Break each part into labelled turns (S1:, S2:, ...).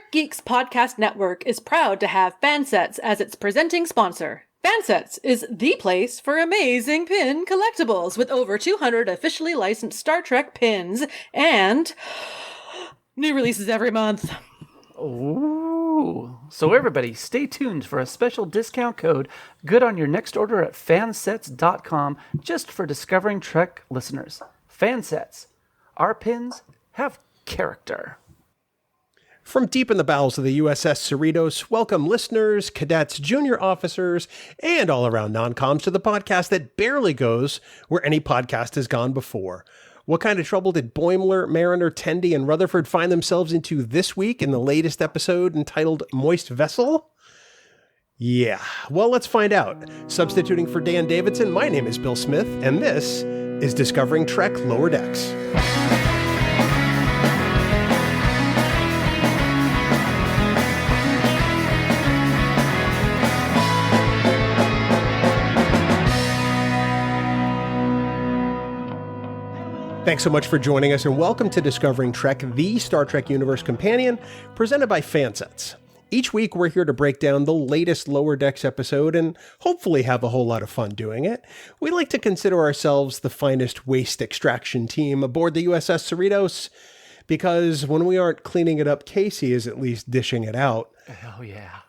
S1: Trek Geeks Podcast Network is proud to have Fansets as its presenting sponsor. Fansets is the place for amazing pin collectibles with over 200 officially licensed Star Trek pins and new releases every month.
S2: Ooh. So everybody, stay tuned for a special discount code good on your next order at fansets.com just for Discovering Trek listeners. Fansets. Our pins have character.
S3: From deep in the bowels of the USS Cerritos, welcome listeners, cadets, junior officers, and all-around non-coms to the podcast that barely goes where any podcast has gone before. What kind of trouble did Boimler, Mariner, Tendi, and Rutherford find themselves into this week in the latest episode entitled Moist Vessel? Yeah, well, let's find out. Substituting for Dan Davidson, my name is Bill Smith, and this is Discovering Trek Lower Decks. Thanks so much for joining us, and welcome to Discovering Trek, the Star Trek Universe companion, presented by Fansets. Each week, we're here to break down the latest Lower Decks episode and hopefully have a whole lot of fun doing it. We like to consider ourselves the finest waste extraction team aboard the USS Cerritos, because when we aren't cleaning it up, Kasey is at least dishing it out.
S2: Oh, yeah.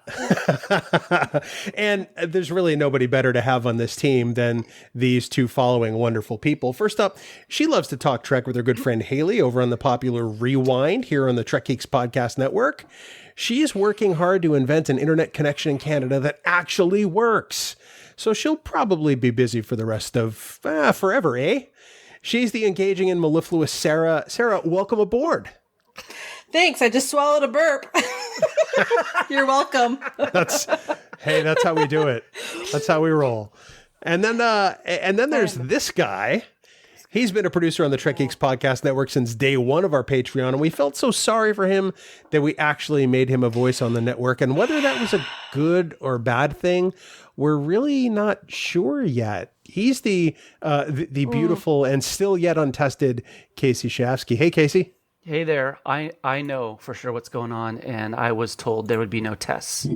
S3: And there's really nobody better to have on this team than these two following wonderful people. First up, she loves to talk Trek with her good friend Haley over on the popular Rewind here on the Trek Geeks Podcast Network. She is working hard to invent an internet connection in Canada that actually works. So she'll probably be busy for the rest of forever, eh? She's the engaging and mellifluous Sara. Sara, welcome aboard.
S1: Thanks, I just swallowed a burp. You're welcome.
S3: That's how we do it. That's how we roll. And then there's this guy. He's been a producer on the Trek Geeks Podcast Network since day one of our Patreon, and we felt so sorry for him that we actually made him a voice on the network. And whether that was a good or bad thing, we're really not sure yet. He's the beautiful and still yet untested Kasey Shafsky. Hey, Kasey.
S2: Hey there. I know for sure what's going on, and I was told there would be no tests.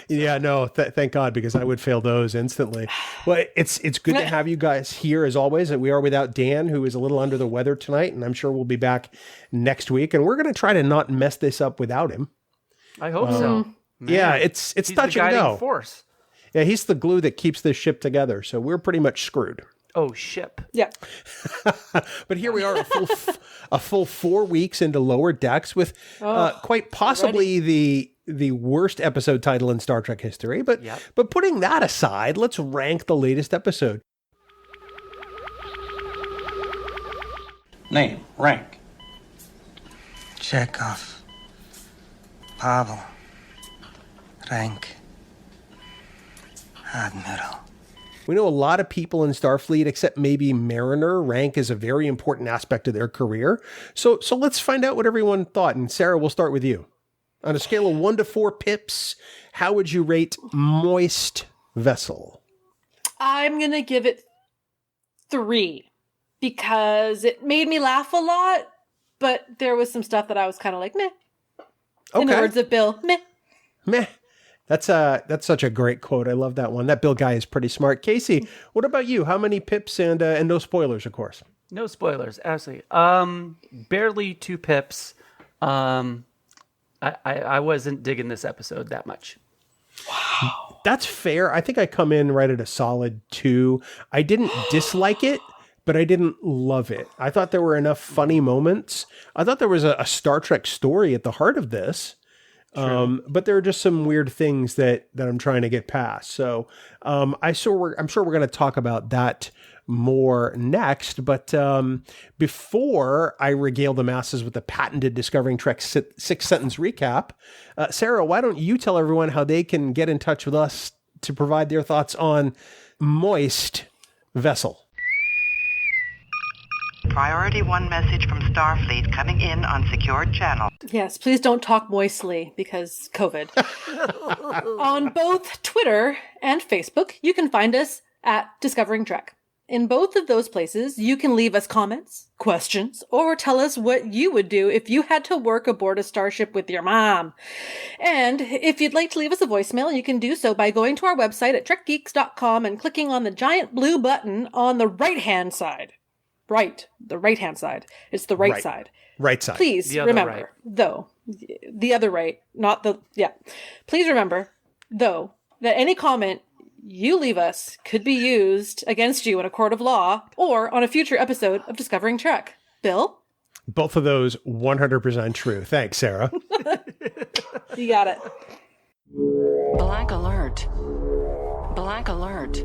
S3: Yeah, no, thank God, because I would fail those instantly. Well, it's good to have you guys here as always. We are without Dan, who is a little under the weather tonight, and I'm sure we'll be back next week. And we're going to try to not mess this up without him.
S2: I hope so. Man,
S3: yeah, it's touch and go.
S2: Force.
S3: Yeah, he's the glue that keeps this ship together. So we're pretty much screwed.
S2: Oh, ship.
S1: Yeah.
S3: But here we are, a full 4 weeks into Lower Decks with quite possibly the worst episode title in Star Trek history. But putting that aside, let's rank the latest episode.
S4: Name, rank.
S5: Chekhov. Pavel. Rank. Admiral.
S3: We know a lot of people in Starfleet, except maybe Mariner, rank is a very important aspect of their career. So let's find out what everyone thought. And Sara, we'll start with you. On a scale of 1 to 4 pips, how would you rate Moist Vessel?
S1: I'm going to give it 3 because it made me laugh a lot, but there was some stuff that I was kind of like, meh. In the words of Bill, meh.
S3: Meh. That's such a great quote. I love that one. That Bill guy is pretty smart. Kasey, what about you? How many pips and no spoilers, of course?
S2: No spoilers, absolutely. Barely 2 pips. I wasn't digging this episode that much.
S3: Wow. That's fair. I think I come in right at a solid 2. I didn't dislike it, but I didn't love it. I thought there were enough funny moments. I thought there was a Star Trek story at the heart of this. But there are just some weird things that I'm trying to get past. So I'm sure we're going to talk about that more next. But before I regale the masses with the patented Discovering Trek 6-sentence recap, Sara, why don't you tell everyone how they can get in touch with us to provide their thoughts on Moist Vessel?
S6: Priority 1 message from Starfleet coming in on secured channel.
S1: Yes, please don't talk moistly because COVID. On both Twitter and Facebook, you can find us at Discovering Trek. In both of those places, you can leave us comments, questions, or tell us what you would do if you had to work aboard a starship with your mom. And if you'd like to leave us a voicemail, you can do so by going to our website at trekgeeks.com and clicking on the giant blue button on the right-hand side. Right, the right-hand side. It's the right side.
S3: Right side.
S1: Please remember, though, the other right, not the, Please remember, though, that any comment you leave us could be used against you in a court of law or on a future episode of Discovering Trek. Bill?
S3: Both of those 100% true. Thanks, Sarah.
S1: You got it.
S4: Black alert. Black alert.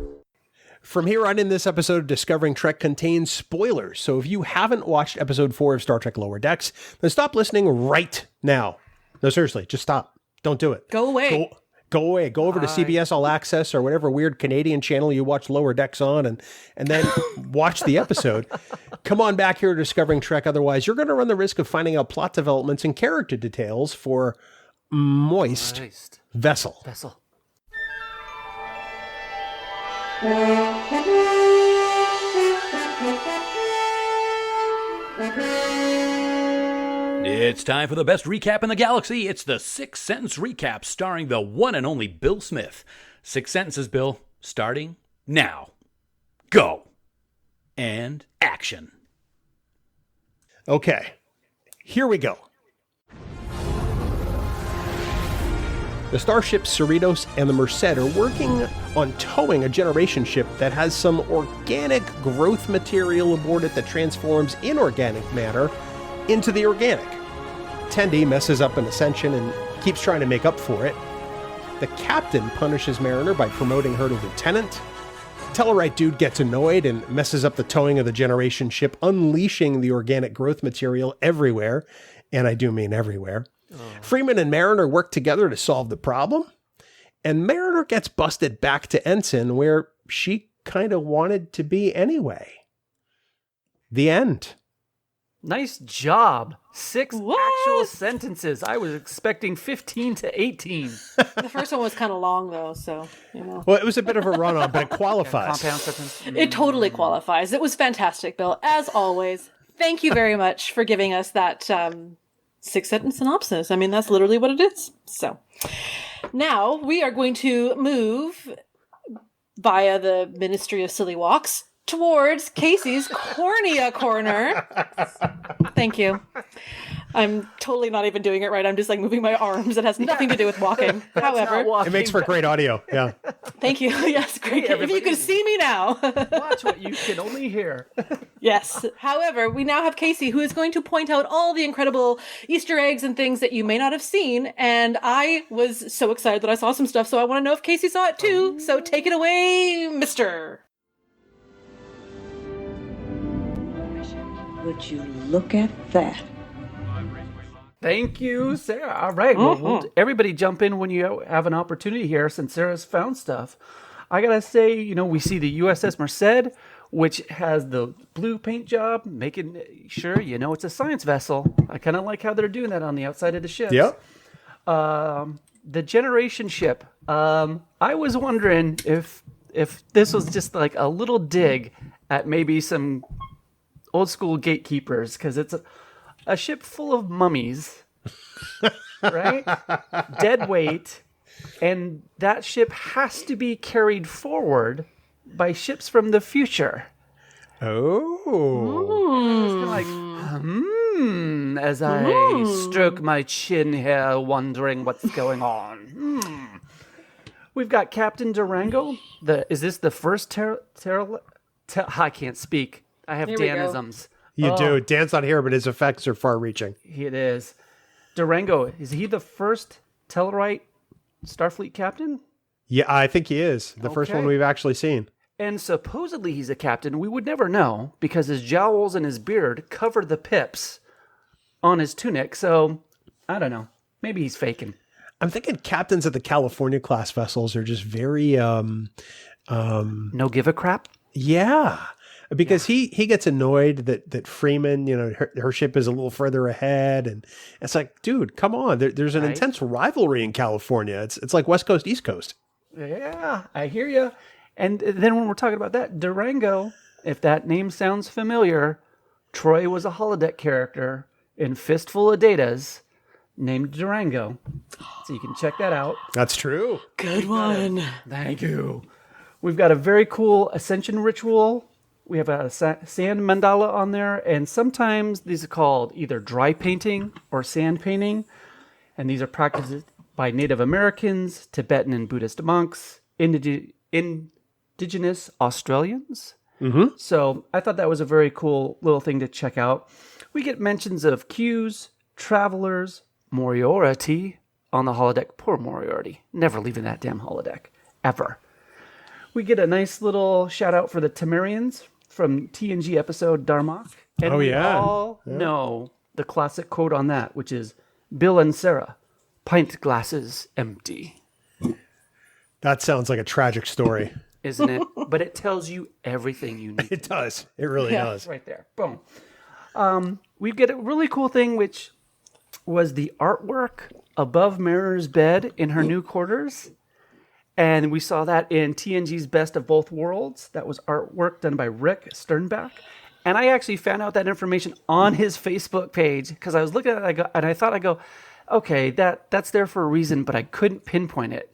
S3: From here on in, this episode of Discovering Trek contains spoilers. So if you haven't watched episode 4 of Star Trek Lower Decks, then stop listening right now. No, seriously, just stop. Don't do it.
S1: Go away.
S3: Go away. Go over to CBS All Access or whatever weird Canadian channel you watch Lower Decks on and then watch the episode. Come on back here to Discovering Trek. Otherwise, you're going to run the risk of finding out plot developments and character details for Moist Vessel.
S7: It's time for the best recap in the galaxy. It's the 6-sentence recap starring the one and only Bill Smith. 6 sentences, Bill, starting now. Go. And action.
S3: Okay, here we go. The starships Cerritos and the Merced are working on towing a generation ship that has some organic growth material aboard it that transforms inorganic matter into the organic. Tendi messes up an Ascension and keeps trying to make up for it. The captain punishes Mariner by promoting her to lieutenant. Tellarite dude gets annoyed and messes up the towing of the generation ship, unleashing the organic growth material everywhere. And I do mean everywhere. Freeman and Mariner work together to solve the problem. And Mariner gets busted back to Ensign, where she kind of wanted to be anyway. The end.
S2: Nice job. 6 actual sentences. I was expecting 15 to 18.
S1: The first one was kind of long, though, so, you know.
S3: Well, it was a bit of a run-on, but it qualifies.
S2: Compound sentence.
S1: It totally qualifies. It was fantastic, Bill. As always, thank you very much for giving us that 6-sentence synopsis. I mean, that's literally what it is. So, now we are going to move via the Ministry of Silly Walks towards Kasey's Cornea Corner. Thank you. I'm totally not even doing it right. I'm just like moving my arms. It has nothing to do with walking. However,
S3: It makes for great audio. Yeah.
S1: thank you. Yes, great. If you could see me now.
S2: Watch what you can only hear.
S1: Yes. However, we now have Kasey, who is going to point out all the incredible Easter eggs and things that you may not have seen. And I was so excited that I saw some stuff, so I want to know if Kasey saw it too. So take it away, mister.
S8: Would you look at that?
S2: Thank you, Sarah. All right. Well, we'll everybody jump in when you have an opportunity here, since Sarah's found stuff. I got to say, we see the USS Merced, which has the blue paint job, making sure, it's a science vessel. I kind of like how they're doing that on the outside of the ship.
S3: Yep.
S2: The generation ship. I was wondering if this was just like a little dig at maybe some old school gatekeepers, because it's a ship full of mummies, right? Dead weight, and that ship has to be carried forward by ships from the future.
S3: Oh.
S2: It's kind of like, as I stroke my chin here, wondering what's going on. We've got Captain Durango. Is this the first I can't speak. I have Danisms.
S3: You do. Dan's not here, but his effects are far-reaching.
S2: It is. Durango, is he the first Tellarite Starfleet captain?
S3: Yeah, I think he is. The first one we've actually seen.
S2: And supposedly he's a captain. We would never know because his jowls and his beard cover the pips on his tunic. So, I don't know. Maybe he's faking.
S3: I'm thinking captains of the California class vessels are just very...
S2: no give a crap?
S3: Yeah. Because he gets annoyed that Freeman, her ship is a little further ahead. And it's like, dude, come on. There's an intense rivalry in California. It's like West Coast, East Coast.
S2: Yeah, I hear you. And then when we're talking about that, Durango if that name sounds familiar, Troy was a holodeck character in Fistful of Datas named Durango. So you can check that out.
S3: That's true.
S1: Good one.
S2: Thank you. We've got a very cool Ascension Ritual. We have a sand mandala on there, and sometimes these are called either dry painting or sand painting, and these are practiced by Native Americans, Tibetan and Buddhist monks, indigenous Australians.
S3: Mm-hmm.
S2: So I thought that was a very cool little thing to check out. We get mentions of Qs, travelers, Moriarty on the holodeck. Poor Moriarty. Never leaving that damn holodeck. Ever. We get a nice little shout out for the Temerians from TNG episode Darmok. And we all know the classic quote on that, which is, Bill and Sara, pint glasses empty.
S3: That sounds like a tragic story.
S2: Isn't it? But it tells you everything you need.
S3: It does. It really does.
S2: Right there. Boom. We get a really cool thing, which was the artwork above Mariner's bed in her new quarters. And we saw that in TNG's Best of Both Worlds. That was artwork done by Rick Sternbach. And I actually found out that information on his Facebook page because I was looking at it and I thought, okay, that's there for a reason, but I couldn't pinpoint it.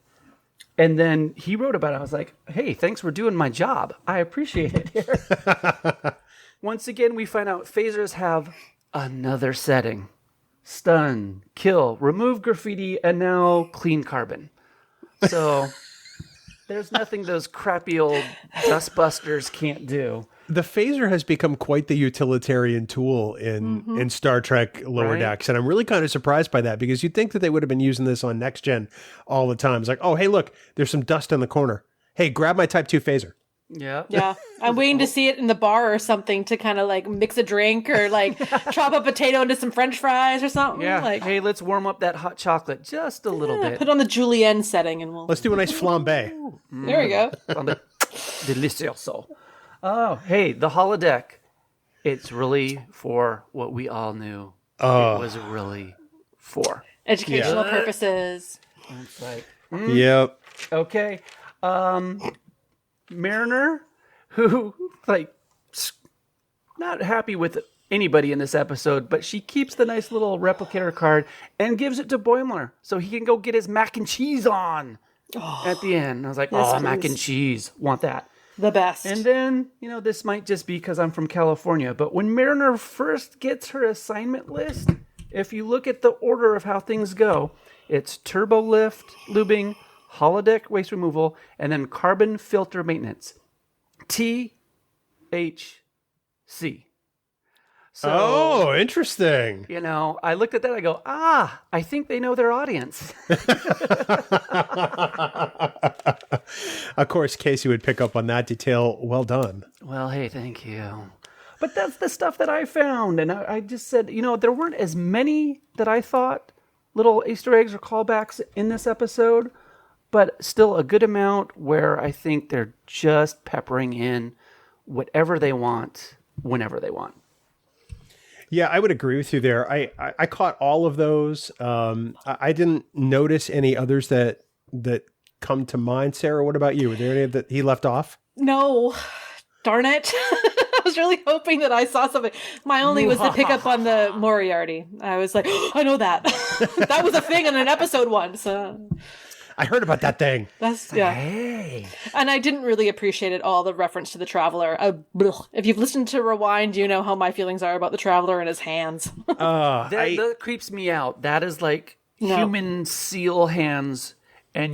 S2: And then he wrote about it. I was like, hey, thanks for doing my job. I appreciate it here. Once again, we find out phasers have another setting. Stun, kill, remove graffiti, and now clean carbon. So there's nothing those crappy old dustbusters can't do.
S3: The phaser has become quite the utilitarian tool in Star Trek Lower Decks. And I'm really kind of surprised by that because you'd think that they would have been using this on Next Gen all the time. It's like, oh, hey, look, there's some dust in the corner. Hey, grab my Type 2 phaser.
S2: Yeah.
S1: Yeah. I'm waiting to see it in the bar or something to kind of like mix a drink or like chop a potato into some French fries or something.
S2: Yeah.
S1: Like,
S2: hey, let's warm up that hot chocolate just a little bit.
S1: Put on the julienne setting and we'll...
S3: Let's do a nice flambe.
S1: There we go.
S2: Delicioso. Oh, hey, the holodeck. It's really for what we all knew it was really for.
S1: Educational purposes.
S2: It's like,
S3: Yep.
S2: okay. Mariner, who, not happy with anybody in this episode, but she keeps the nice little replicator card and gives it to Boimler so he can go get his mac and cheese on at the end. I was like,
S1: yes,
S2: mac and cheese. Want that.
S1: The best.
S2: And then, this might just be because I'm from California, but when Mariner first gets her assignment list, if you look at the order of how things go, it's turbo lift, lubing, holodeck waste removal, and then carbon filter maintenance. THC. So,
S3: interesting.
S2: I looked at that, I go, I think they know their audience.
S3: Of course, Kasey would pick up on that detail. Well done.
S2: Well, hey, thank you. But that's the stuff that I found. And I just said, there weren't as many that I thought little Easter eggs or callbacks in this episode, but still a good amount where I think they're just peppering in whatever they want, whenever they want.
S3: Yeah, I would agree with you there. I caught all of those. I didn't notice any others that come to mind. Sarah, what about you? Were there any that he left off?
S1: No. Darn it. I was really hoping that I saw something. My only was to pick up on the Moriarty. I was like, I know that. That was a thing in an episode once.
S3: I heard about that thing.
S2: Hey.
S1: And I didn't really appreciate it all, the reference to the Traveler. If you've listened to Rewind, you know how my feelings are about the Traveler and his hands.
S2: That creeps me out. That is like human seal hands, and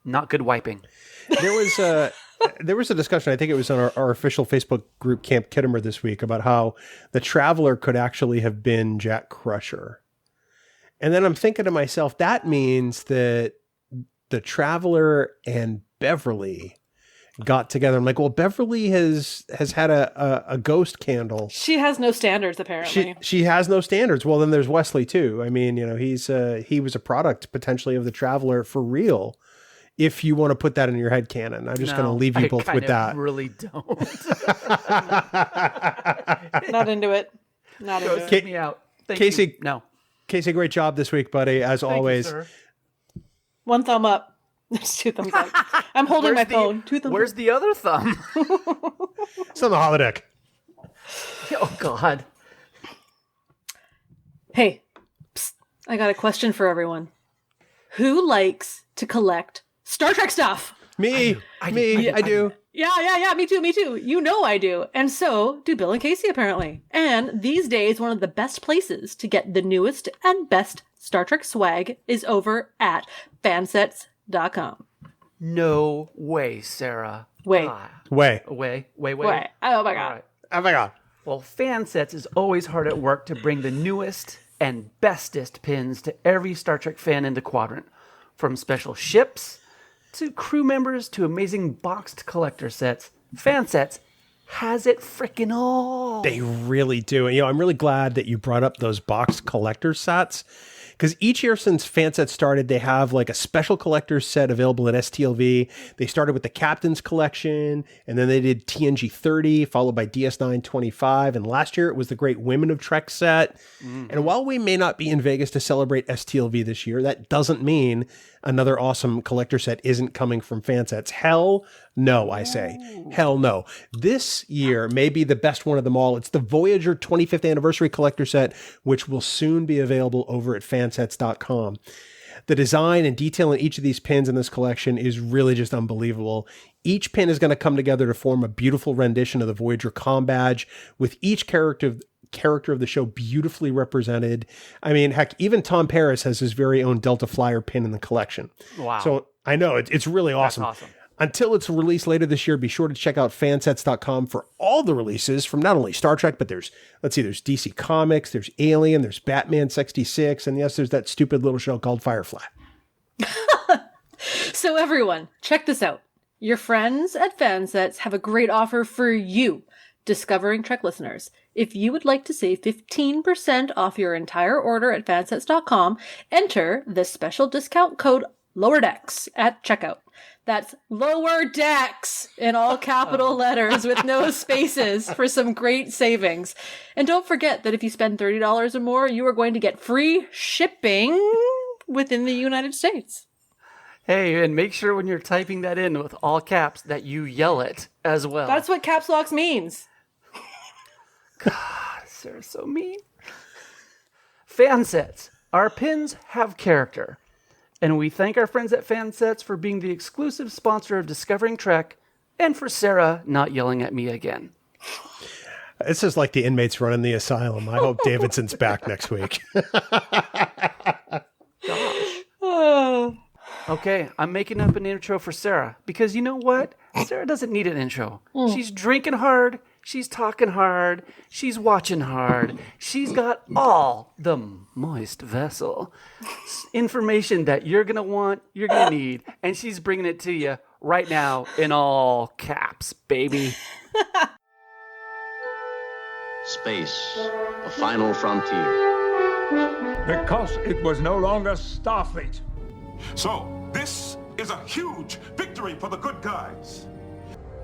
S2: not good wiping.
S3: There was a discussion, I think it was on our official Facebook group, Camp Kittimer, this week, about how the Traveler could actually have been Jack Crusher. And then I'm thinking to myself, that means that the Traveler and Beverly got together. I'm like, well, Beverly has had a ghost candle.
S1: She has no standards, apparently.
S3: She has no standards. Well, then there's Wesley too. I mean, he was a product potentially of the Traveler for real. If you want to put that in your head canon, I'm just going to leave you both with that.
S2: I really don't.
S1: Not into it. Not into it.
S2: Get me out. Thank
S3: Kasey,
S2: you. No.
S3: Kasey, great job this week, buddy. As always.
S2: You, sir.
S1: One thumb up. There's two thumbs up. I'm holding my phone.
S2: Where's the other thumb?
S3: It's on the holodeck.
S2: Oh, God.
S1: Hey, psst, I got a question for everyone. Who likes to collect Star Trek stuff?
S3: Me. I do.
S1: Yeah, me too. You know I do. And so do Bill and Kasey, apparently. And these days, one of the best places to get the newest and best Star Trek swag is over at fansets.com.
S2: No way, Sara.
S1: Way.
S3: Way.
S1: Oh, my God.
S2: Right.
S3: Oh, my God.
S2: Well, Fansets is always hard at work to bring the newest and bestest pins to every Star Trek fan in the quadrant. From special ships to crew members to amazing boxed collector sets, Fansets has it frickin' all.
S3: They really do. And, I'm really glad that you brought up those boxed collector sets. Because each year since Fansets started, they have like a special collector's set available at STLV. They started with the Captain's Collection, and then they did TNG 30, followed by DS9 25. And last year it was the Great Women of Trek set. Mm-hmm. And while we may not be in Vegas to celebrate STLV this year, that doesn't mean another awesome collector set isn't coming from Fansets. Hell no, I say. Hell no. This year may be the best one of them all. It's the Voyager 25th Anniversary Collector Set, which will soon be available over at fansets.com. The design and detail in each of these pins in this collection is really just unbelievable. Each pin is going to come together to form a beautiful rendition of the Voyager comm badge, with each character of the show beautifully represented. I mean, heck, even Tom Paris has his very own Delta Flyer pin in the collection.
S2: Wow.
S3: So I know it's really awesome.
S2: That's awesome.
S3: Until it's released later this year, be sure to check out fansets.com for all the releases from not only Star Trek, but there's DC Comics, there's Alien, there's Batman 66, and yes, there's that stupid little show called Firefly.
S1: So everyone, check this out. Your friends at Fansets have a great offer for you, Discovering Trek listeners. If you would like to save 15% off your entire order at fansets.com, enter the special discount code LOWERDECKS at checkout. That's Lower Decks in all capital letters with no spaces for some great savings. And don't forget that if you spend $30 or more, you are going to get free shipping within the United States.
S2: Hey, and make sure when you're typing that in with all caps that you yell it as well.
S1: That's what caps locks means.
S2: God, Sarah's so mean. Fansets. Our pins have character. And we thank our friends at Fansets for being the exclusive sponsor of Discovering Trek, and for Sara not yelling at me again.
S3: This is like the inmates running the asylum. I hope Davidson's back next week.
S2: Gosh. Okay, I'm making up an intro for Sara, because you know what? Sara doesn't need an intro. She's drinking hard. She's talking hard. She's watching hard. She's got all the moist vessel information that you're going to want, you're going to need, and she's bringing it to you right now in all caps, baby.
S9: Space, the final frontier.
S10: Because it was no longer Starfleet.
S11: So, this is a huge victory for the good guys.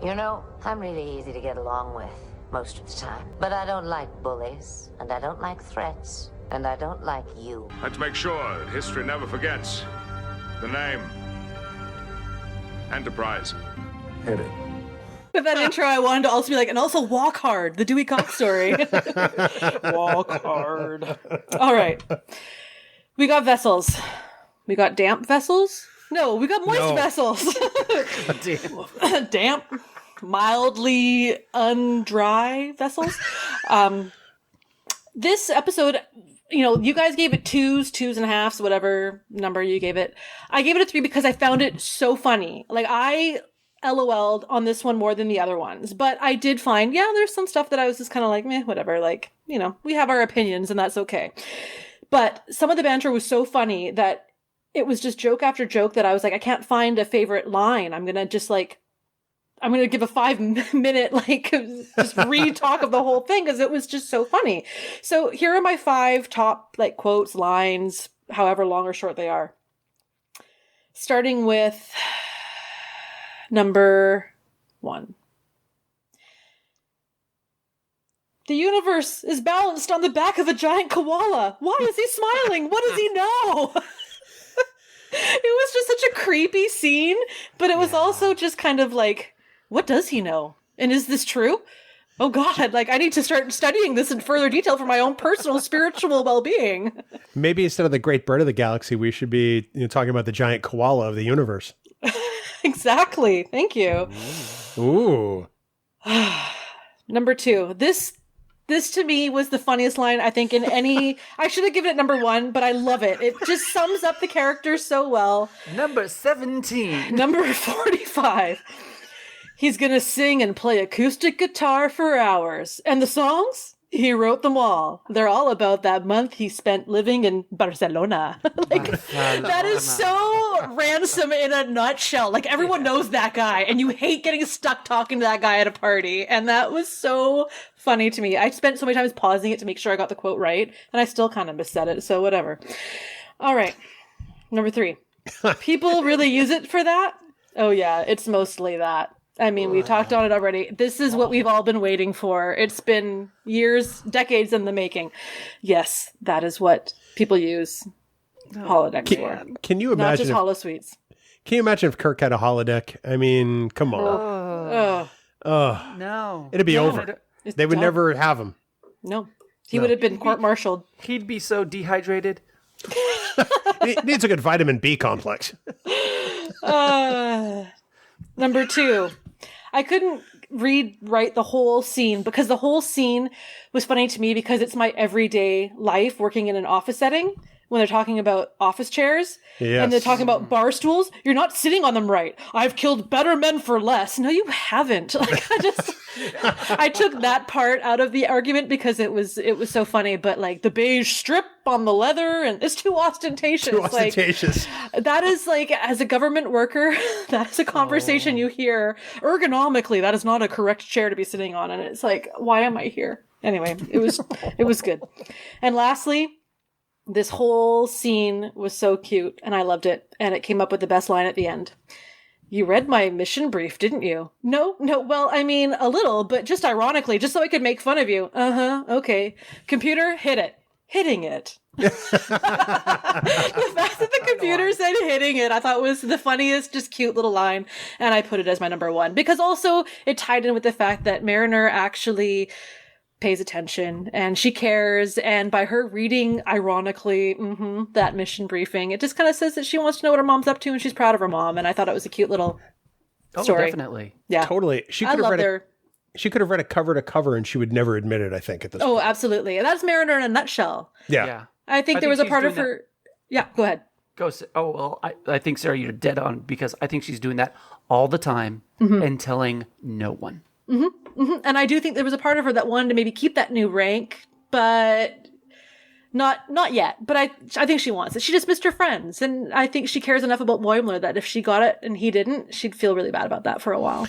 S12: You know, I'm really easy to get along with most of the time. But I don't like bullies, and I don't like threats, and I don't like you.
S10: Let's make sure that history never forgets the name. Enterprise.
S3: Hit it.
S1: With that intro, I wanted to also be like, and also Walk Hard, the Dewey Cox story. Walk hard. All right. We got vessels. We got damp vessels. No, we got moist vessels. Damp, mildly undry vessels. This episode, you guys gave it 2s and a halves, whatever number you gave it. I gave it a 3 because I found it so funny. Like, I LOL'd on this one more than the other ones, but I did find, there's some stuff that I was just kind of like, meh, whatever. Like, we have our opinions and that's okay. But some of the banter was so funny that it was just joke after joke that I was like, I can't find a favorite line. I'm going to give a 5-minute, just re-talk of the whole thing because it was just so funny. So here are my 5 top, quotes, lines, however long or short they are. Starting with number 1. The universe is balanced on the back of a giant koala. Why is he smiling? What does he know? It was just such a creepy scene, but it was also just kind of like, what does he know? And is this true? Oh God, like I need to start studying this in further detail for my own personal spiritual well-being.
S3: Maybe instead of the great bird of the galaxy, we should be talking about the giant koala of the universe.
S1: Exactly. Thank you.
S3: Ooh.
S1: Number 2. This to me was the funniest line I think in any. I should have given it number 1, but I love it. It just sums up the character so well.
S2: Number 17.
S1: Number 45. He's gonna sing and play acoustic guitar for hours. And the songs? He wrote them all. They're all about that month he spent living in Barcelona. That is so Ransom in a nutshell. Like, everyone knows that guy, and you hate getting stuck talking to that guy at a party. And that was so funny to me. I spent so many times pausing it to make sure I got the quote right, and I still kind of missaid it, so whatever. All right. Number 3. People really use it for that? Oh, yeah, it's mostly that. I mean, we've talked on it already. This is what we've all been waiting for. It's been years, decades in the making. Yes, that is what people use holodecks for.
S3: Can you imagine?
S1: Not just holosuites.
S3: Can you imagine if Kirk had a holodeck? I mean, come on.
S2: No.
S3: It'd be over. They would never have him.
S1: No. He would have been court-martialed.
S2: He'd be so dehydrated.
S3: He needs a good vitamin B complex.
S1: Number 2. I couldn't write the whole scene because the whole scene was funny to me because it's my everyday life working in an office setting when they're talking about office chairs and they're talking about bar stools. You're not sitting on them right. I've killed better men for less. No, you haven't. Like, I took that part out of the argument because it was so funny, but like the beige strip on the leather and it's too ostentatious. Like, that is like, as a government worker, that's a conversation you hear ergonomically. That is not a correct chair to be sitting on. And it's like, why am I here? Anyway, it was good. And lastly, this whole scene was so cute and I loved it. And it came up with the best line at the end. You read my mission brief, didn't you? No, well, I mean, a little, but just ironically, just so I could make fun of you. Okay. Computer, hit it. Hitting it. The fact that the computer said hitting it, I thought was the funniest, just cute little line. And I put it as my number 1. Because also, it tied in with the fact that Mariner actually pays attention and she cares, and by her reading ironically that mission briefing, it just kind of says that she wants to know what her mom's up to and she's proud of her mom, and I thought it was a cute little story.
S2: Definitely.
S1: Yeah,
S3: totally. She could have read it cover to cover and she would never admit it, I think, at this point.
S1: Absolutely. And that's Mariner in a nutshell.
S3: Yeah.
S1: I think there was a part of her go ahead.
S2: I think, Sarah, you're dead on, because I think she's doing that all the time and telling no one.
S1: And I do think there was a part of her that wanted to maybe keep that new rank, but not yet. But I think she wants it. She just missed her friends, and I think she cares enough about Moimler that if she got it and he didn't, she'd feel really bad about that for a while.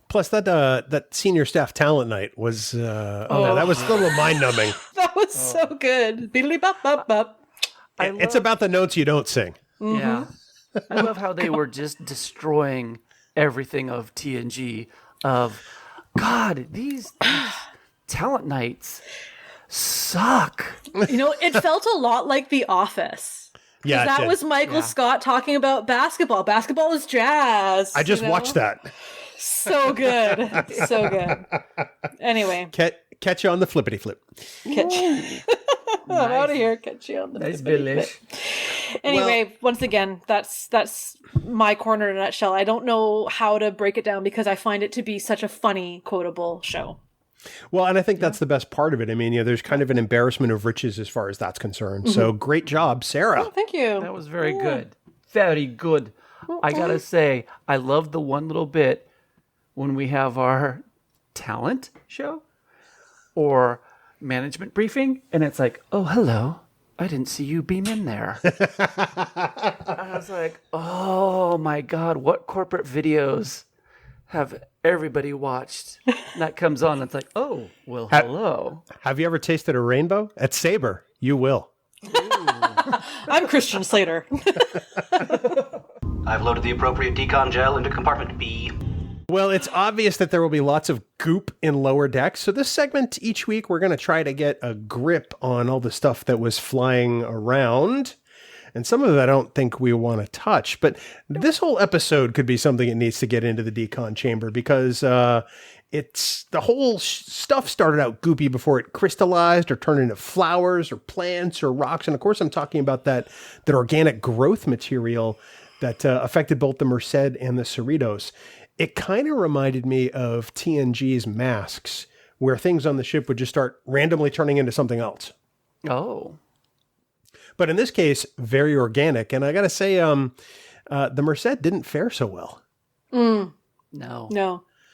S3: Plus, that senior staff talent night was that was a little mind numbing.
S1: That was so good. Beedly bop bop bop.
S3: It's about the notes you don't sing.
S2: Yeah, I love how they were just destroying everything of TNG. Of God, these talent nights suck.
S1: It felt a lot like The Office.
S3: Yeah,
S1: that was Michael Scott talking about basketball. Basketball is jazz.
S3: I just watched that.
S1: So good. So good. Anyway.
S3: Catch you on the flippity flip.
S1: Catch you. I'm out of here. Catch you on the flippity flip. Anyway, once again, that's my corner in a nutshell. I don't know how to break it down because I find it to be such a funny, quotable show.
S3: Well, and I think that's the best part of it. I mean, there's kind of an embarrassment of riches as far as that's concerned. So great job, Sarah.
S1: Oh, thank you.
S2: That was very good. Very good. I gotta say, I love the one little bit when we have our talent show or management briefing, and it's like, oh, hello. I didn't see you beam in there. I was like, oh my God, what corporate videos have everybody watched? And that comes on, and it's like, oh, well, hello.
S3: Have you ever tasted a rainbow? At Sabre, you will.
S1: I'm Christian Slater.
S13: I've loaded the appropriate decon gel into compartment B.
S3: Well, it's obvious that there will be lots of goop in Lower Decks. So this segment, each week, we're going to try to get a grip on all the stuff that was flying around. And some of it I don't think we want to touch. But this whole episode could be something it needs to get into the decon chamber because it's the whole stuff started out goopy before it crystallized or turned into flowers or plants or rocks. And of course, I'm talking about that organic growth material that affected both the Merced and the Cerritos. It kind of reminded me of TNG's Masks, where things on the ship would just start randomly turning into something else.
S2: Oh.
S3: But in this case, very organic. And I got to say, the Merced didn't fare so well.
S2: No.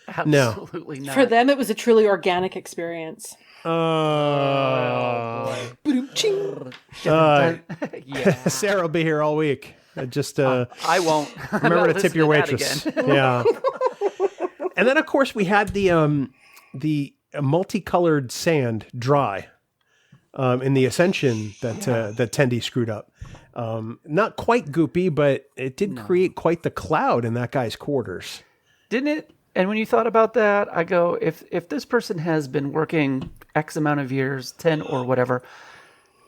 S2: Absolutely not.
S1: For them, it was a truly organic experience.
S3: Yeah. Sarah will be here all week.
S2: I won't.
S3: Remember to tip your waitress. Yeah. And then, of course, we had the multicolored sand dry in the Ascension that Tendi screwed up. Not quite goopy, but it did create quite the cloud in that guy's quarters.
S2: Didn't it? And when you thought about that, I go, if this person has been working X amount of years, 10 or whatever,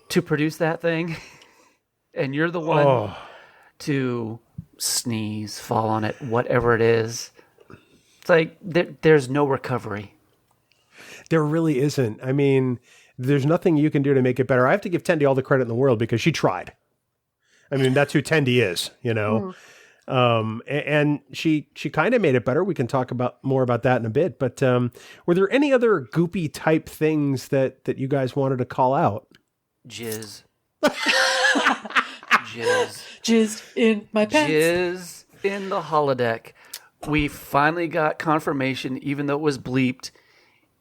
S2: to produce that thing, and you're the one to sneeze, fall on it, whatever it is, it's like there's no recovery.
S3: There really isn't. I mean, there's nothing you can do to make it better. I have to give Tendi all the credit in the world because she tried. I mean, that's who Tendi is, you know. And she kind of made it better. We can talk more about that in a bit. But were there any other goopy type things that you guys wanted to call out?
S2: Jizz.
S1: Jizz in my pants.
S2: Jizz in the holodeck. We finally got confirmation, even though it was bleeped,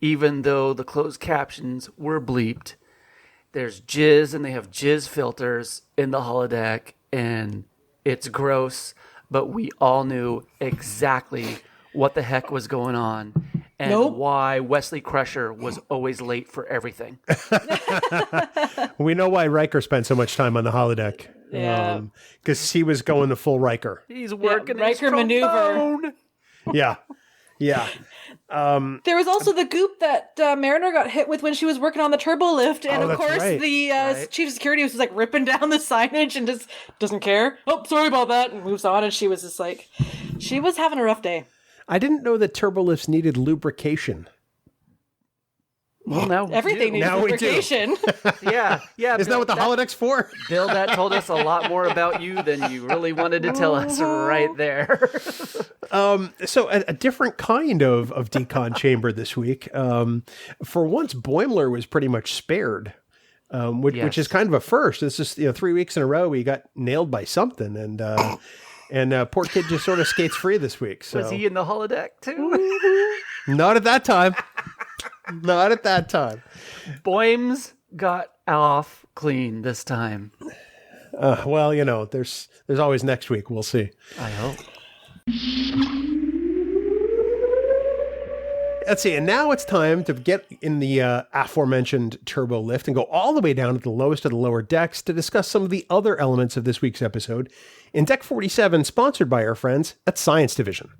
S2: even though the closed captions were bleeped. There's jizz, and they have jizz filters in the holodeck, and it's gross. But we all knew exactly what the heck was going on and why Wesley Crusher was always late for everything.
S3: We know why Riker spent so much time on the holodeck.
S1: Yeah.
S3: Because he was going to full Riker.
S2: He's working
S1: Riker maneuver.
S3: Yeah. Yeah.
S1: There was also the goop that Mariner got hit with when she was working on the turbo lift, and of course the chief of security was just like ripping down the signage and just doesn't care. Oh, sorry about that, and moves on. And she was just like, she was having a rough day.
S3: I didn't know that turbo lifts needed lubrication.
S2: Well, now
S1: everything needs lubrication.
S2: Yeah.
S3: Isn't that what the holodeck's for?
S2: Bill, that told us a lot more about you than you really wanted to tell us right there.
S3: So a different kind of decon chamber this week. For once, Boimler was pretty much spared, which is kind of a first. This is 3 weeks in a row we got nailed by something, and poor kid just sort of skates free this week. So.
S2: Was he in the holodeck too?
S3: Not at that time. Not at that time.
S2: Boims got off clean this time.
S3: Well, there's always next week. We'll see.
S2: I hope.
S3: Let's see. And now it's time to get in the aforementioned turbo lift and go all the way down to the lowest of the lower decks to discuss some of the other elements of this week's episode in Deck 47, sponsored by our friends at Science Division.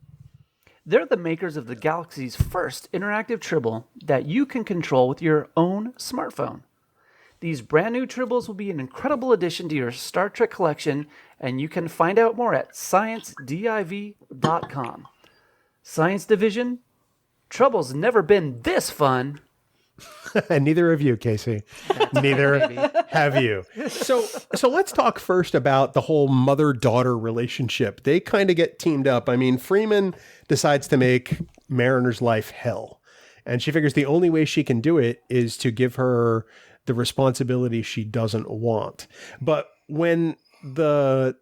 S2: They're the makers of the galaxy's first interactive Tribble that you can control with your own smartphone. These brand new Tribbles will be an incredible addition to your Star Trek collection, and you can find out more at sciencediv.com. Science Division, Trouble's never been this fun.
S3: And neither have you, Kasey. Neither have you. So let's talk first about the whole mother-daughter relationship. They kind of get teamed up. I mean, Freeman decides to make Mariner's life hell. And she figures the only way she can do it is to give her the responsibility she doesn't want. But when the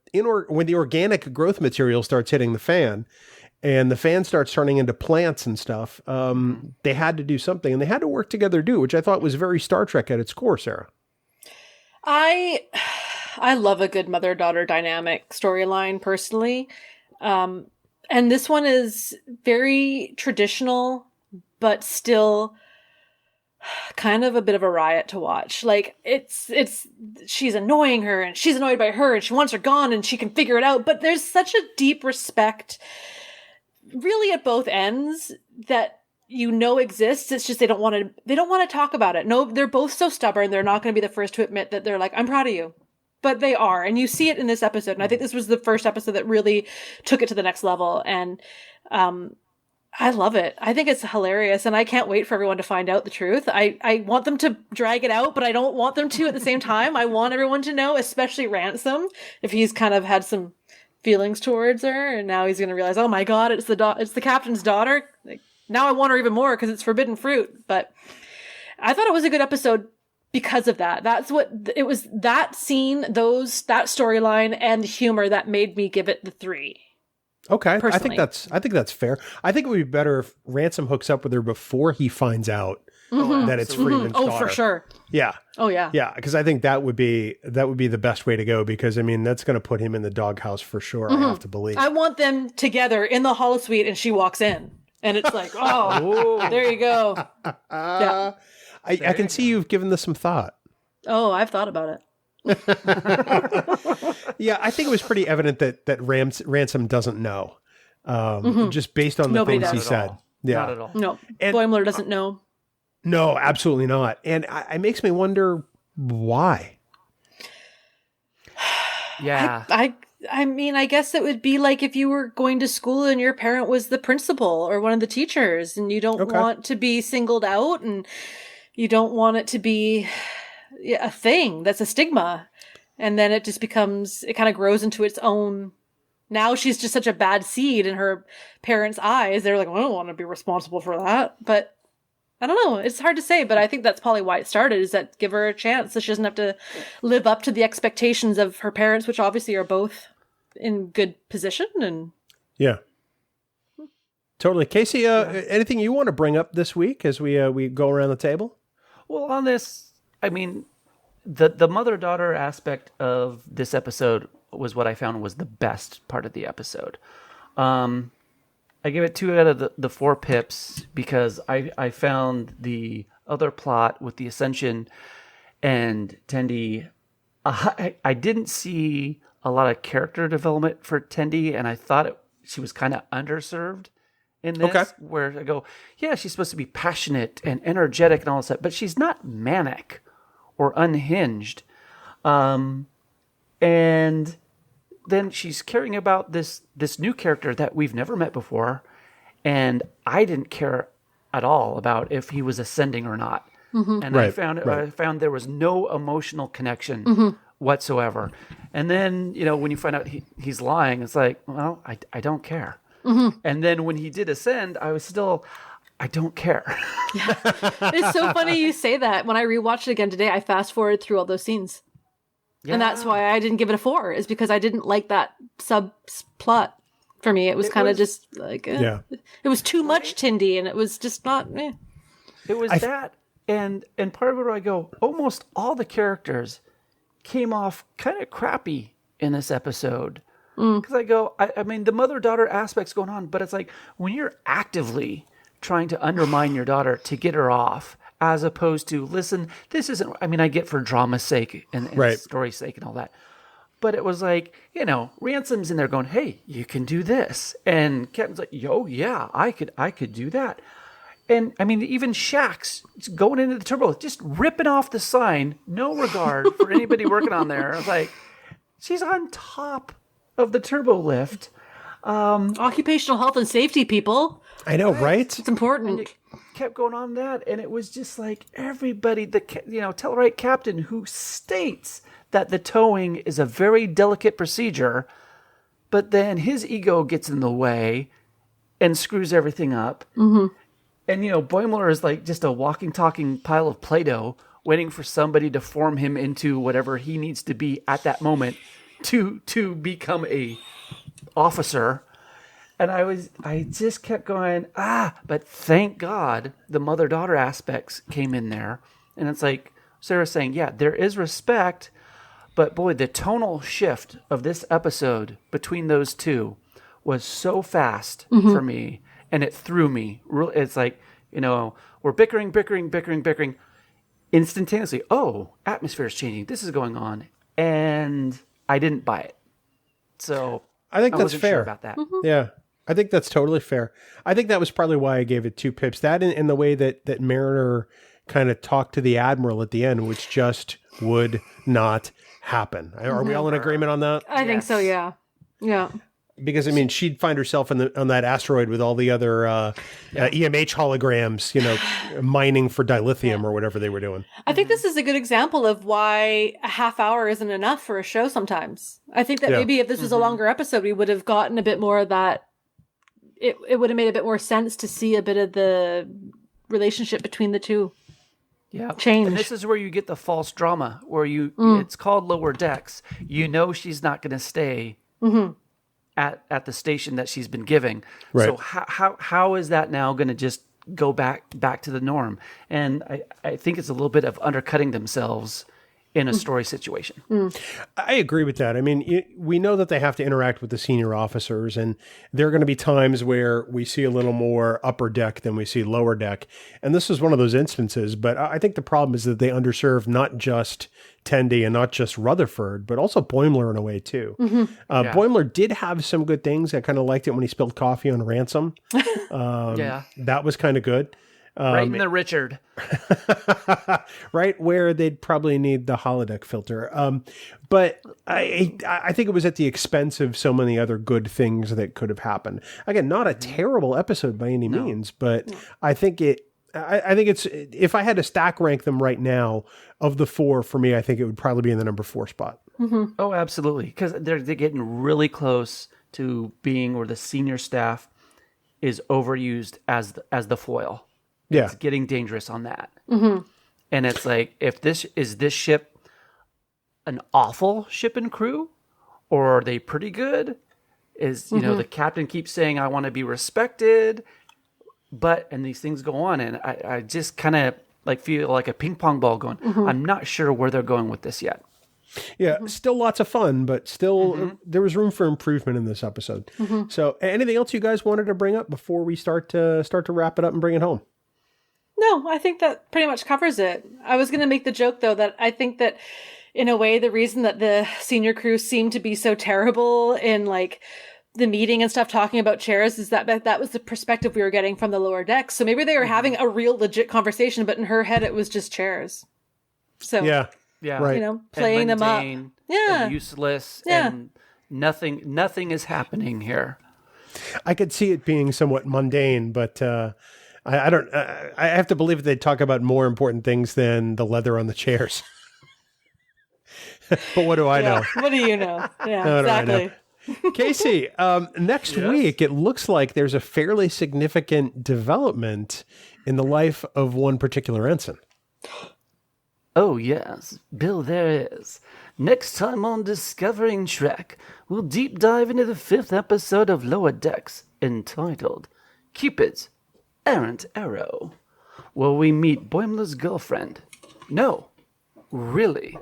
S3: organic growth material starts hitting the fan, and the fan starts turning into plants and stuff, they had to do something, and they had to work together to do, which I thought was very Star Trek at its core, Sarah.
S1: I love a good mother-daughter dynamic storyline, personally. And this one is very traditional, but still kind of a bit of a riot to watch. Like, she's annoying her, and she's annoyed by her, and she wants her gone, and she can figure it out. But there's such a deep respect really at both ends that exists. It's just they don't want to talk about it. No, they're both so stubborn. They're not going to be the first to admit that they're like, I'm proud of you. but they are. And you see it in this episode. And I think this was the first episode that really took it to the next level. And I love it. I think it's hilarious. And I can't wait for everyone to find out the truth. I want them to drag it out, but I don't want them to at the same time. I want everyone to know, especially Ransom, if he's kind of had some feelings towards her. And now he's going to realize, oh my God, it's the captain's daughter. Like, now I want her even more because it's forbidden fruit. But I thought it was a good episode because of that. That's what it was. That scene, that storyline and the humor that made me give it the 3.
S3: Okay.
S1: Personally.
S3: I think that's fair. I think it would be better if Ransom hooks up with her before he finds out that it's Freeman's daughter.
S1: Oh, for sure.
S3: Yeah.
S1: Oh yeah.
S3: Yeah. Because I think that would be the best way to go, because I mean, that's going to put him in the doghouse for sure. I have to believe.
S1: I want them together in the holosuite and she walks in. And it's like, oh, there you go. Yeah.
S3: I can see you've given this some thought.
S1: Oh, I've thought about it.
S3: Yeah, I think it was pretty evident that Ransom doesn't know, just based on the things he said. Yeah,
S2: not at all.
S1: No, Boimler doesn't know.
S3: No, absolutely not. And it makes me wonder why.
S2: Yeah.
S1: I mean, I guess it would be like if you were going to school and your parent was the principal or one of the teachers, and you don't want to be singled out, and you don't want it to be a thing that's a stigma. And then it just it kind of grows into its own. Now she's just such a bad seed in her parents' eyes. They're like, well, I don't want to be responsible for that. But I don't know. It's hard to say, but I think that's probably why it started, is that give her a chance so she doesn't have to live up to the expectations of her parents, which obviously are both in good position. And
S3: yeah, totally. Kasey, anything you want to bring up this week as we go around the table?
S2: Well, on this, I mean, the mother-daughter aspect of this episode was what I found was the best part of the episode. I give it 2 out of the 4 pips because I found the other plot with the Ascension and Tendi. I didn't see a lot of character development for Tendi, and I thought she was kind of underserved in this. Where I go, yeah, she's supposed to be passionate and energetic and all this stuff, but she's not manic or unhinged. And then she's caring about this new character that we've never met before, and I didn't care at all about if he was ascending or not. Mm-hmm. And I found there was no emotional connection whatsoever. And then, when you find out he's lying, it's like, well, I don't care. Mm-hmm. And then when he did ascend, I was still, I don't care.
S1: Yeah. It's so funny you say that. When I rewatched it again today, I fast forwarded through all those scenes. Yeah. And that's why I didn't give it a 4, is because I didn't like that subplot for me. It was kind of just like, it was too much Tendi, and it was just not,
S2: It was that. And part of it, I go, almost all the characters came off kind of crappy in this episode. Because I go, I mean, the mother-daughter aspect's going on, but it's like when you're actively trying to undermine your daughter to get her off, as opposed to, listen, this isn't, I mean, I get for drama's sake and story's sake and all that. But it was like, Ransom's in there going, hey, you can do this. And Captain's like, yo, yeah, I could do that. And I mean, even Shaxx going into the turbo, just ripping off the sign, no regard for anybody working on there. I was like, she's on top of the turbo lift.
S1: Occupational health and safety, people.
S3: I know, right?
S1: It's important.
S2: And it kept going on that, and it was just like everybody, Tellurite captain who states that the towing is a very delicate procedure, but then his ego gets in the way and screws everything up. Mm-hmm. And, Boimler is like just a walking, talking pile of Play-Doh waiting for somebody to form him into whatever he needs to be at that moment to become a officer. And I just kept going, but thank God the mother-daughter aspects came in there. And it's like Sarah's saying, yeah, there is respect, but boy, the tonal shift of this episode between those two was so fast for me. And it threw me. It's like, we're bickering. Instantaneously, atmosphere is changing. This is going on. And I didn't buy it. So
S3: I think that's
S2: wasn't
S3: fair
S2: sure about that.
S3: Mm-hmm. Yeah, I think that's totally fair. I think that was probably why I gave it 2 pips. That and the way that Mariner kind of talked to the Admiral at the end, which just would not happen. Are we all in agreement on that?
S1: I think so, yeah. Yeah.
S3: Because, I mean, she'd find herself on that asteroid with all the other EMH holograms, mining for dilithium or whatever they were doing.
S1: I think this is a good example of why a half hour isn't enough for a show sometimes. I think that maybe if this was a longer episode, we would have gotten a bit more of that. It would have made a bit more sense to see a bit of the relationship between the two.
S2: Yeah,
S1: change.
S2: And this is where you get the false drama, where it's called Lower Decks. She's not going to stay at the station that she's been giving. Right. So how is that now going to just go back to the norm? And I think it's a little bit of undercutting themselves in a story situation.
S3: I agree with that. I mean, we know that they have to interact with the senior officers, and there are going to be times where we see a little more upper deck than we see lower deck. And this is one of those instances, but I think the problem is that they underserve not just Tendi and not just Rutherford, but also Boimler in a way too. Boimler did have some good things. I kind of liked it when he spilled coffee on Ransom. That was kind of good.
S2: Right in the Richard.
S3: Right where they'd probably need the holodeck filter. But I think it was at the expense of so many other good things that could have happened. Again, not a terrible episode by any means, but I think it's, if I had to stack rank them right now of the four, for me, I think it would probably be in the number 4 spot.
S2: Oh, absolutely. Because they're getting really close to being where the senior staff is overused as the foil.
S3: Yeah.
S2: It's getting dangerous on that. And it's like, if this ship an awful ship and crew, or are they pretty good? The captain keeps saying, I want to be respected, and these things go on, and I just kind of feel like a ping pong ball going, I'm not sure where they're going with this yet.
S3: Yeah, still lots of fun, but still there was room for improvement in this episode. So anything else you guys wanted to bring up before we start to wrap it up and bring it home?
S1: No, I think that pretty much covers it. I was going to make the joke, though, that I think that in a way, the reason that the senior crew seemed to be so terrible in the meeting and stuff talking about chairs is that was the perspective we were getting from the lower decks. So maybe they were having a real legit conversation, but in her head, it was just chairs. So,
S2: yeah,
S3: right.
S1: Playing them up.
S2: And useless. And nothing is happening here.
S3: I could see it being somewhat mundane, but I don't. I have to believe that they talk about more important things than the leather on the chairs. But what do I know?
S1: What do you know? Yeah, exactly.
S3: Kasey, next week, it looks like there's a fairly significant development in the life of one particular ensign.
S2: Oh, yes. Bill, there is. Next time on Discovering Trek, we'll deep dive into the 5th episode of Lower Decks, entitled Cupid's Errant Arrow, where we meet Boimler's girlfriend. No, really.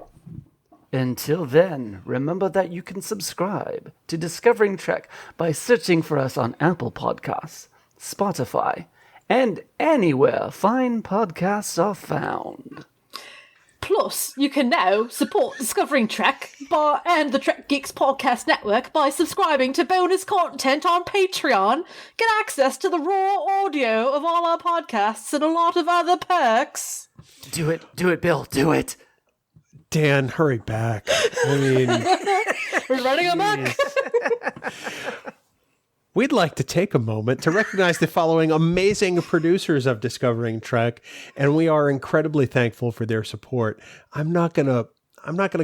S2: Until then, remember that you can subscribe to Discovering Trek by searching for us on Apple Podcasts, Spotify, and anywhere fine podcasts are found.
S1: Plus, you can now support Discovering Trek and the Trek Geeks Podcast Network by subscribing to bonus content on Patreon, get access to the raw audio of all our podcasts, and a lot of other perks.
S2: Do it, Bill, do it.
S3: Dan, hurry back. I mean,
S1: we're running amok.
S3: We'd like to take a moment to recognize the following amazing producers of Discovering Trek, and we are incredibly thankful for their support. I'm not gonna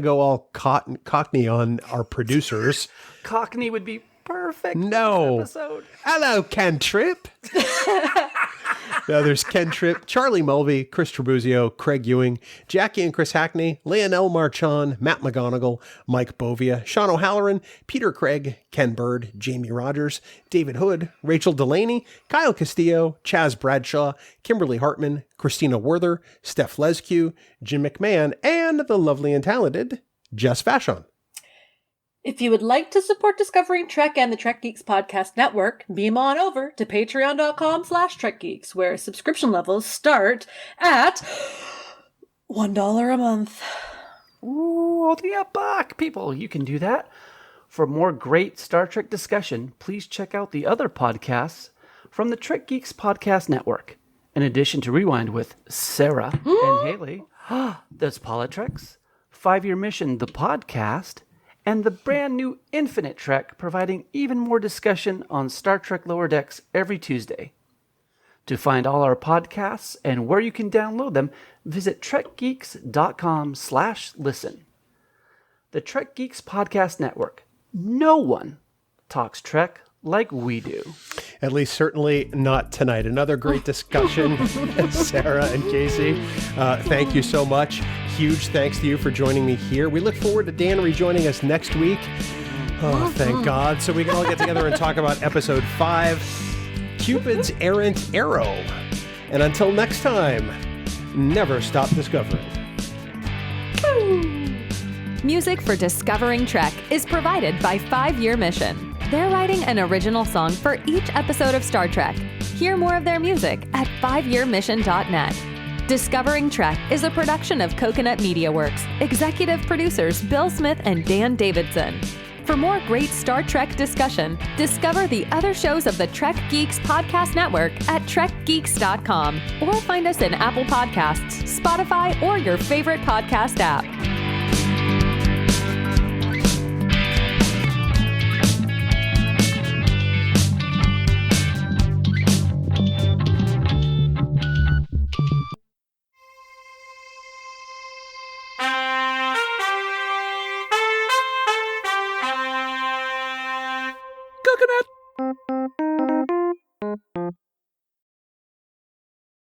S3: go all cockney on our producers.
S2: Cockney would be perfect.
S3: No.
S2: For this episode.
S3: Hello, Cantrip. Now there's Ken Tripp, Charlie Mulvey, Chris Trabuzio, Craig Ewing, Jackie and Chris Hackney, Leonel Marchand, Matt McGonigal, Mike Bovia, Sean O'Halloran, Peter Craig, Ken Bird, Jamie Rogers, David Hood, Rachel Delaney, Kyle Castillo, Chaz Bradshaw, Kimberly Hartman, Christina Werther, Steph Lescue, Jim McMahon, and the lovely and talented Jess Vashon.
S1: If you would like to support Discovering Trek and the Trek Geeks Podcast Network, beam on over to patreon.com/trekgeeks, where subscription levels start at $1 a month.
S2: Ooh, yeah, back, people. You can do that. For more great Star Trek discussion, please check out the other podcasts from the Trek Geeks Podcast Network. In addition to Rewind with Sara and Haley, there's Politics, 5-Year Mission, the podcast, and the brand new Infinite Trek, providing even more discussion on Star Trek Lower Decks every Tuesday. To find all our podcasts and where you can download them, visit trekgeeks.com/listen. The Trek Geeks Podcast Network. No one talks Trek like we do.
S3: At least certainly not tonight. Another great discussion, Sara and Kasey. Thank you so much. Huge thanks to you for joining me here. We look forward to Dan rejoining us next week. Oh, thank God. So we can all get together and talk about episode 5, Cupid's Errant Arrow. And until next time, never stop discovering.
S14: Music for Discovering Trek is provided by 5-Year Mission. They're writing an original song for each episode of Star Trek. Hear more of their music at 5yearmission.net. Discovering Trek is a production of Coconut Media Works. Executive producers Bill Smith and Dan Davidson. For more great Star Trek discussion, discover the other shows of the Trek Geeks Podcast Network at trekgeeks.com or find us in Apple Podcasts, Spotify, or your favorite podcast app.
S7: Coconut.